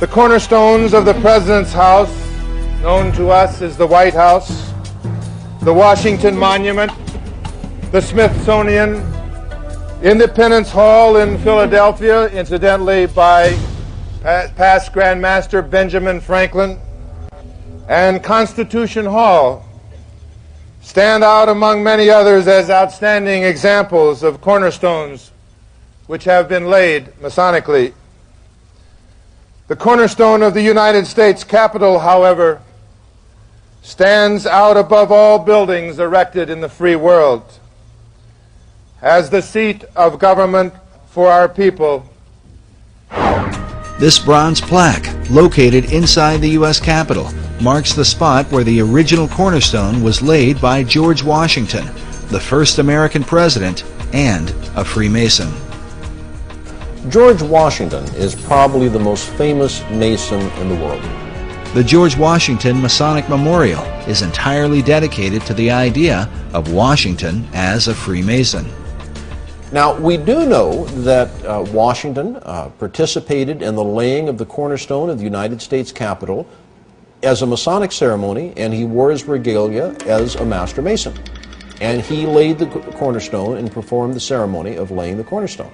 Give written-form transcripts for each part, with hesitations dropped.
The cornerstones of the President's house, known to us as the White House, the Washington Monument, the Smithsonian, Independence Hall in Philadelphia, incidentally by past Grandmaster Benjamin Franklin, and Constitution Hall stand out among many others as outstanding examples of cornerstones which have been laid Masonically. The cornerstone of the United States Capitol, however, stands out above all buildings erected in the free world as the seat of government for our people. This bronze plaque, located inside the U.S. Capitol, marks the spot where the original cornerstone was laid by George Washington, the first American president and a Freemason. George Washington is probably the most famous Mason in the world. The George Washington Masonic Memorial is entirely dedicated to the idea of Washington as a Freemason. Now, we do know that Washington participated in the laying of the cornerstone of the United States Capitol as a Masonic ceremony, and he wore his regalia as a Master Mason. And he laid the cornerstone and performed the ceremony of laying the cornerstone.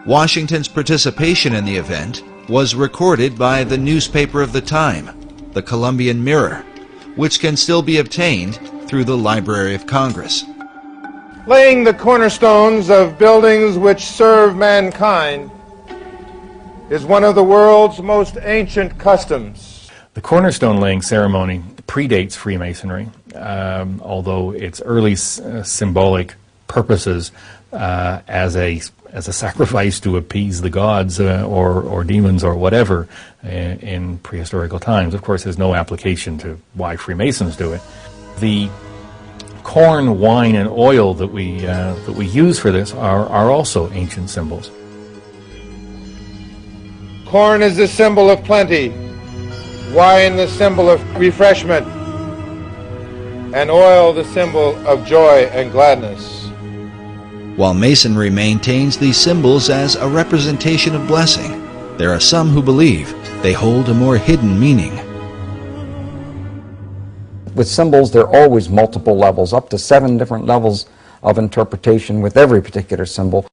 Washington's participation in the event was recorded by the newspaper of the time, the Columbian Mirror, which can still be obtained through the Library of Congress. Laying the cornerstones of buildings which serve mankind is one of the world's most ancient customs. The cornerstone laying ceremony predates Freemasonry, although its early symbolic purposes as a sacrifice to appease the gods or demons or whatever in prehistorical times. Of course, there's no application to why Freemasons do it. The corn, wine, and oil that we use for this are also ancient symbols. Corn is the symbol of plenty, wine the symbol of refreshment, and oil the symbol of joy and gladness. While Masonry maintains these symbols as a representation of blessing, there are some who believe they hold a more hidden meaning. With symbols, there are always multiple levels, up to 7 different levels of interpretation with every particular symbol.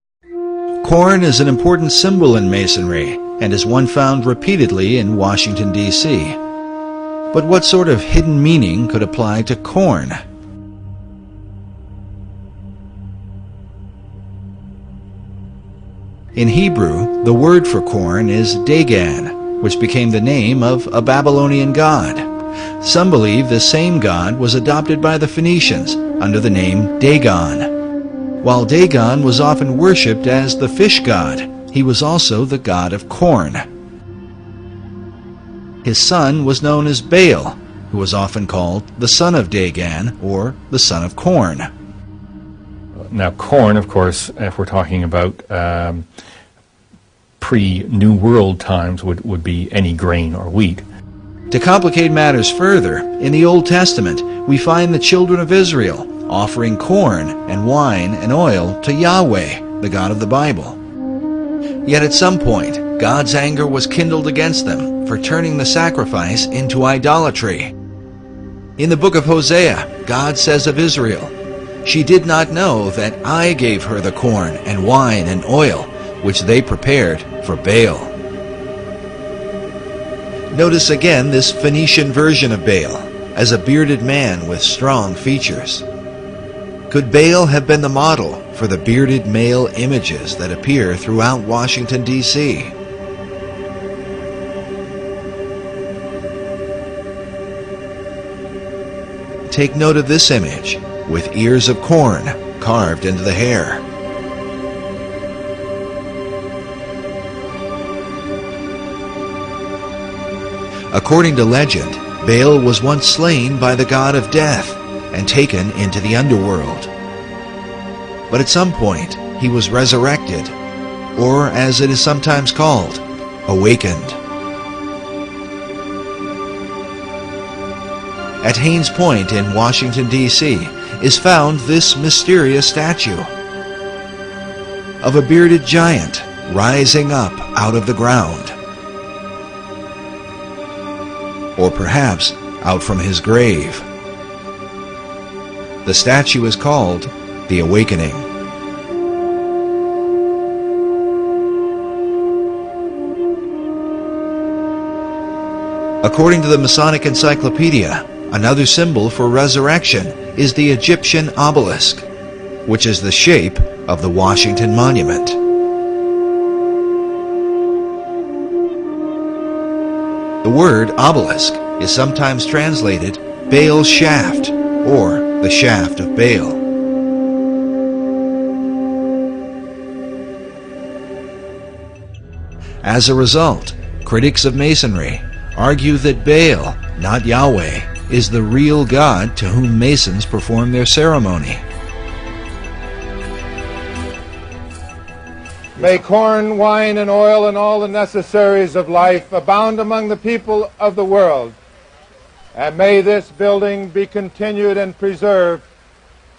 Corn is an important symbol in Masonry and is one found repeatedly in Washington, D.C. But what sort of hidden meaning could apply to corn? In Hebrew, the word for corn is Dagan, which became the name of a Babylonian god. Some believe this same god was adopted by the Phoenicians under the name Dagon. While Dagon was often worshipped as the fish god, he was also the god of corn. His son was known as Baal, who was often called the son of Dagon or the son of corn. Now, corn, of course, if we're talking about pre-New World times, would be any grain or wheat. To complicate matters further, in the Old Testament, we find the children of Israel offering corn and wine and oil to Yahweh, the God of the Bible. Yet at some point, God's anger was kindled against them for turning the sacrifice into idolatry. In the book of Hosea, God says of Israel, "She did not know that I gave her the corn and wine and oil, which they prepared for Baal." Notice again this Phoenician version of Baal, as a bearded man with strong features. Could Baal have been the model for the bearded male images that appear throughout Washington, D.C.? Take note of this image, with ears of corn carved into the hair. According to legend, Baal was once slain by the god of death and taken into the underworld. But at some point, he was resurrected, or as it is sometimes called, awakened. At Haynes Point in Washington, D.C., is found this mysterious statue of a bearded giant rising up out of the ground. or perhaps out from his grave. The statue is called the Awakening. According to the Masonic Encyclopedia, another symbol for resurrection is the Egyptian obelisk, which is the shape of the Washington Monument. The word obelisk is sometimes translated Baal's shaft, or the shaft of Baal. As a result, critics of Masonry argue that Baal, not Yahweh, is the real God to whom Masons perform their ceremony. May corn, wine, and oil, and all the necessaries of life abound among the people of the world. And may this building be continued and preserved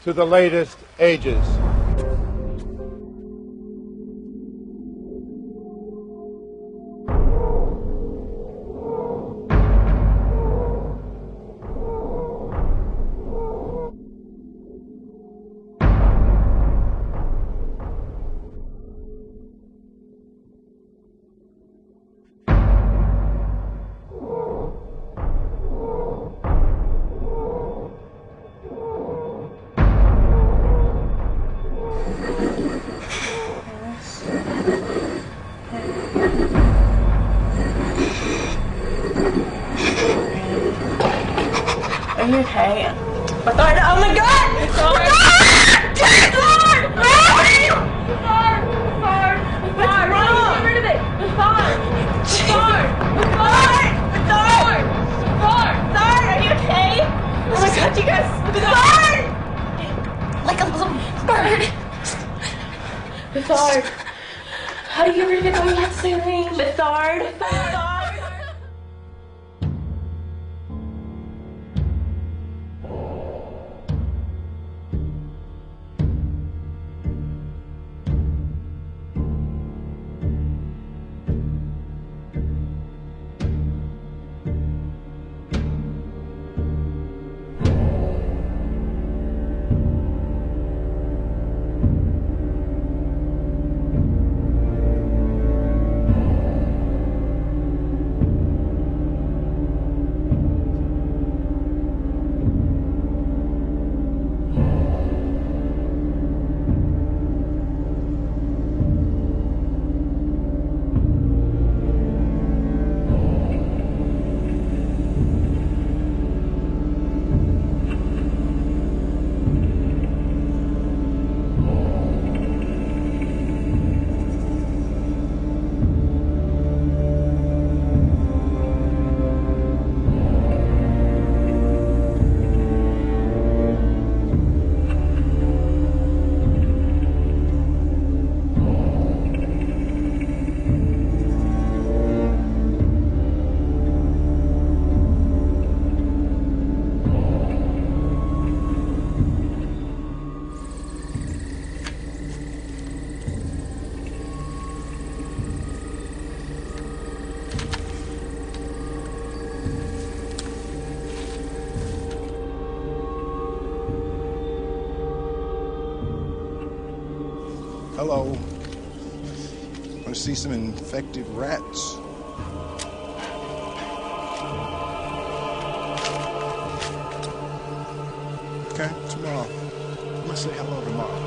to the latest ages. Are you okay? Bethard, oh my god! Bethard! Bethard! Get rid of it! Bethard! Are you okay? Oh my god, you guys! Bethard! Like a little bird. Bethard! How do you get rid of it? Oh, you have to say your name. Bethard! Hello. Want to see some infected rats? Okay, tomorrow. I'm gonna say hello tomorrow.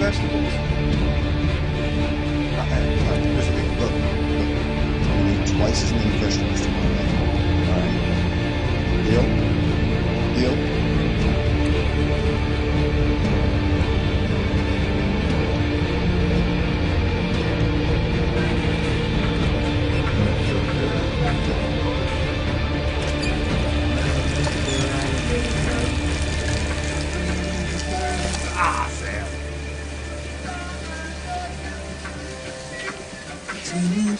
Vegetables. Look. You need twice as many vegetables tomorrow. Alright? Deal?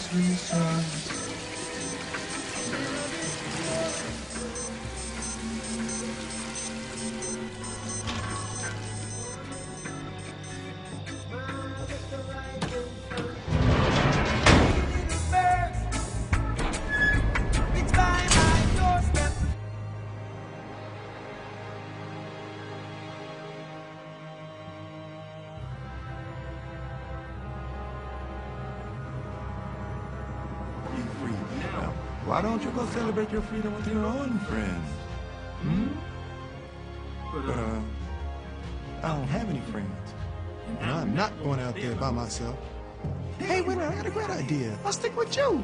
sweet son. Why don't you go celebrate your freedom with your own friends? But, I don't have any friends. And I'm not going out there by myself. Hey, wait a minute, I got a great idea. I'll stick with you.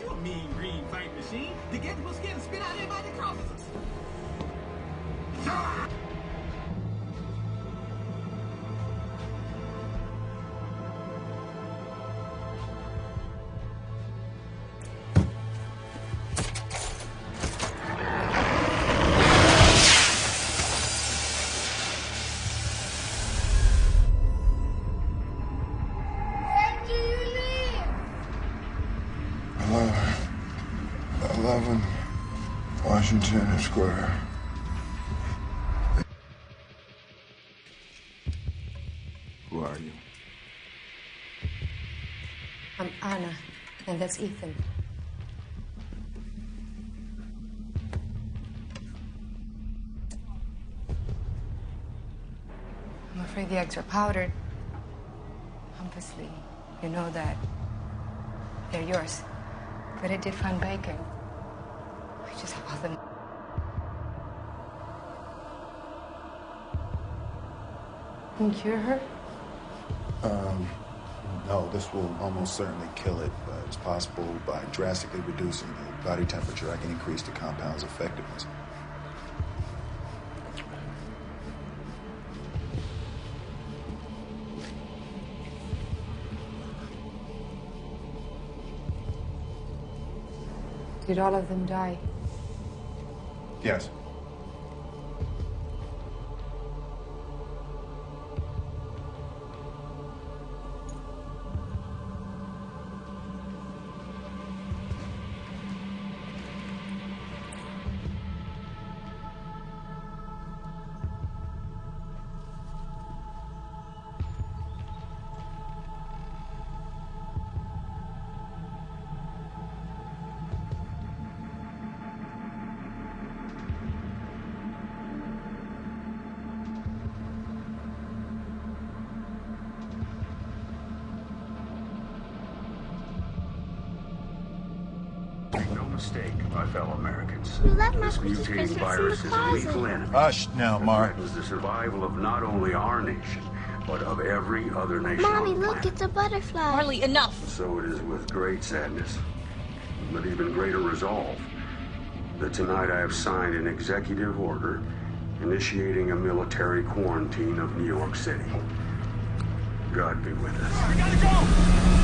You a mean green fight machine. The get Busque and spit out everybody that crosses us. Alah, 11 Washington Square. Who are you? I'm Anna, and that's Ethan. I'm afraid the eggs are powdered. Obviously, you know that. They're yours. But I did find bacon. I just have them. Can you cure her? No, this will almost certainly kill it, but it's possible by drastically reducing the body temperature, I can increase the compound's effectiveness. Did all of them die? Yes. Make no mistake, my fellow Americans. You left my This Christmas mutating presents in virus the is a lethal closet. enemy. Hush now, It Mark. threatens the survival of not only our nation, but of every other nation Mommy, on the look, planet. it's a butterfly. Marley, enough! So it is with great sadness, but even greater resolve, that tonight I have signed an executive order initiating a military quarantine of New York City. God be with us. We gotta go!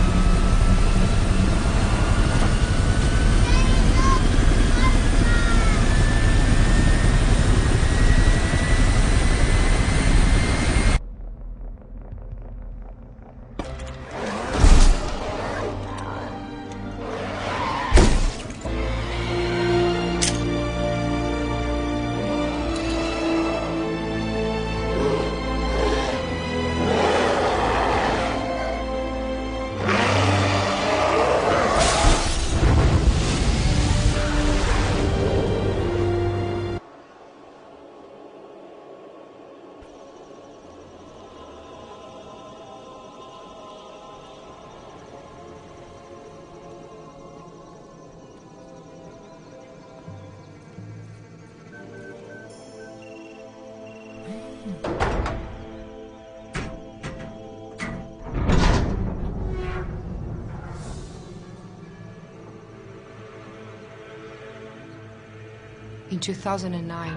In 2009,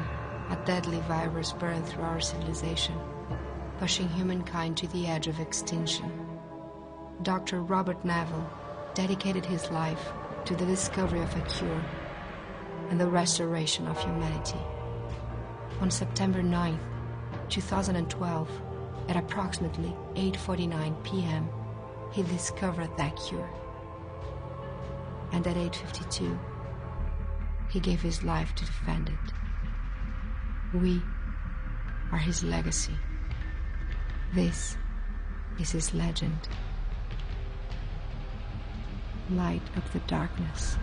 a deadly virus burned through our civilization, pushing humankind to the edge of extinction. Dr. Robert Neville dedicated his life to the discovery of a cure and the restoration of humanity. On September 9, 2012, at approximately 8:49 p.m., he discovered that cure. And at 8:52, he gave his life to defend it. We are his legacy. This is his legend. Light of the darkness.